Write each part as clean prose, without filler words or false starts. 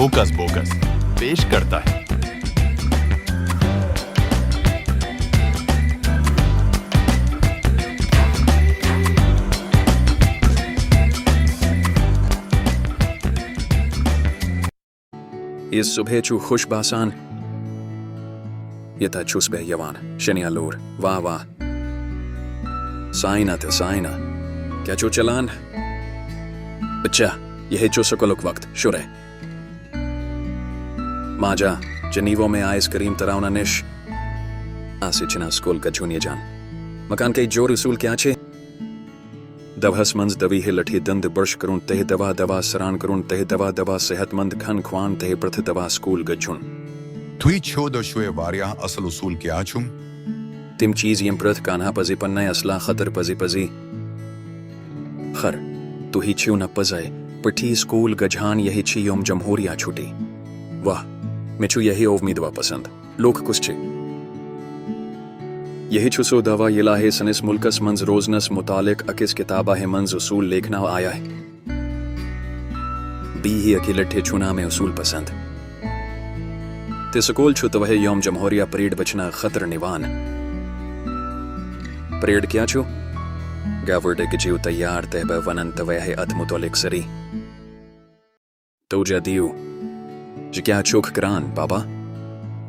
Hocus bogus पेश करता है। इस सुबह चू खुश बासान यता चुस्बे यवान शनिया लोर वाह वाह साइना थे साइना क्या चो चलान बच्चा यही चो सकलुक वक्त शुरे माजा जनीवो में आइसक्रीम तरावना निश आसिचना स्कूल का चुनिए जान मकान के जो रसूल क्या छे दवहस मंज दवी है लठी दंद बर्श करुण तह दवा दवा सरान करुण तह दवा दवा सेहतमंद खन ख्वान तह प्रथ दवा स्कूल गजुन थुई छो दशुए वारिया असल उसूल क्या छुम तिम चीज यम प्रथ कान्हा पजी पन्ना असला खतर पजी पजी खर तू ही छियो न पजाए पठी स्कूल गजान यही छी योम जमहूरिया छुटी वाह मिचु यही उम्मीदवा पसंद लोक कुछ छे यही छुसो दवा इलाहे सनिस मुल्कस मंज रोजनस मुतालिक अकिस किताबा है मंज उसूल लेखना आया है बी ही अकीलठे छुना में उसूल पसंद ते स्कूल छुत वह योम जमहूरिया परेड बचना खतर निवान परेड क्या छु गावर्डे के जीव तैयार तहब वनंत वह है अथ मुतालिक सरी तो जा दियो जी क्या चोख करान बाबा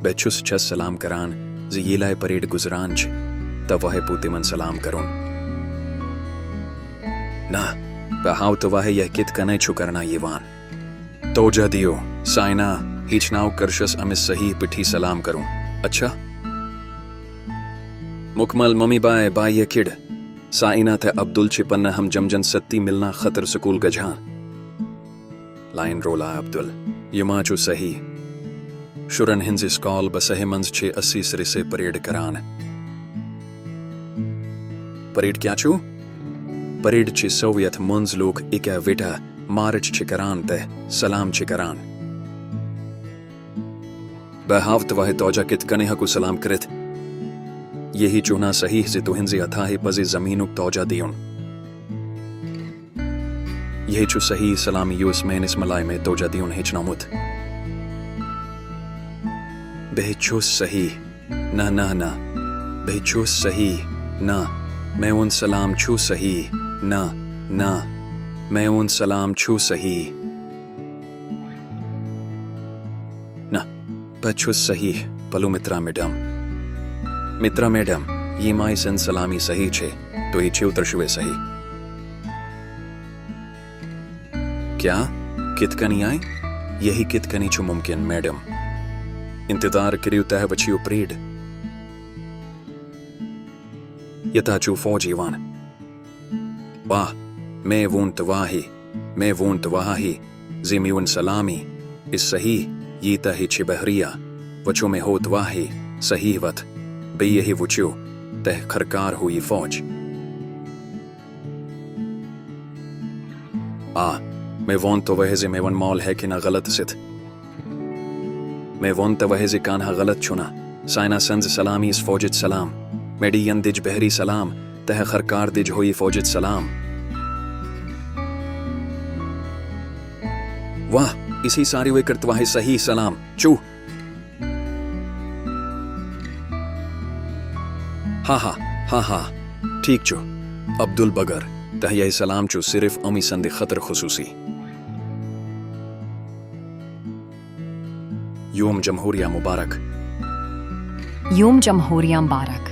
बेचुस छस सलाम करान ज़ियलाए परेड गुजरान छ तब वह पूते मन सलाम करूं ना बहाव तो वह यह कित कने छु करना येवान तो जा दियो साइना हिचनाव करशस अमिस सही पिठी सलाम करूं अच्छा मुकमल मम्मी बाय बाय ये किड साइना थे अब्दुल छिपन्ना हम जमजन सत्ती मिलना खतर स्कूल गजान लाइन रोला अब्दुल यमाचु सही शुरन हिंज स्कॉल बसहे मंज 680 सरे से परेड करान परेड क्या छु परेड छि सोवियत मंज लोग एक वेटा मार्च छिकरान ते सलाम छिकरान बहावत वह तौजा कित कने हकु सलाम करत यही चुना सही से तो हिंजे अथा है पजे जमीनुक तौजा दियुन यही चु सही सलामी यूस में इस मलाई में तौजा दियुन हिचना मुत बेचुस सही ना ना ना बेचुस सही ना मैं उन सलाम छू सही ना ना मैं उन सलाम छू सही ना बेचुस सही पलू मित्रा मैडम ये माई सन सलामी सही छे तो ये छे उतरशुए सही क्या कितकनी आई यही कितकनी छु मुमकिन मैडम इंतजार करियो तह बचियो परेड यताचु फौज ईवान वाह मैं वूंत वाही जिमीउन सलामी इस सही ये तही छिबहरिया वचो में होत वाही सही वत बे यही वचो तह खरकार हुई फौज मैं वोन तो वह जे मेवन मॉल है कि ना गलत सित मैं वोन तवहज़ कान्हा गलत चुना साइना संज सलामी इस फौजित सलाम मेडी यन दिज बहरी सलाम तह खरकार दिज होई फौजित सलाम वाह इसी सारी वे करतवाहे सही सलाम चू हा ठीक चो अब्दुल बगर तह यह सलाम चो सिर्फ अमी संद खतर खुसूसी योम जमहूरिया मुबारक योम जमहूरिया मुबारक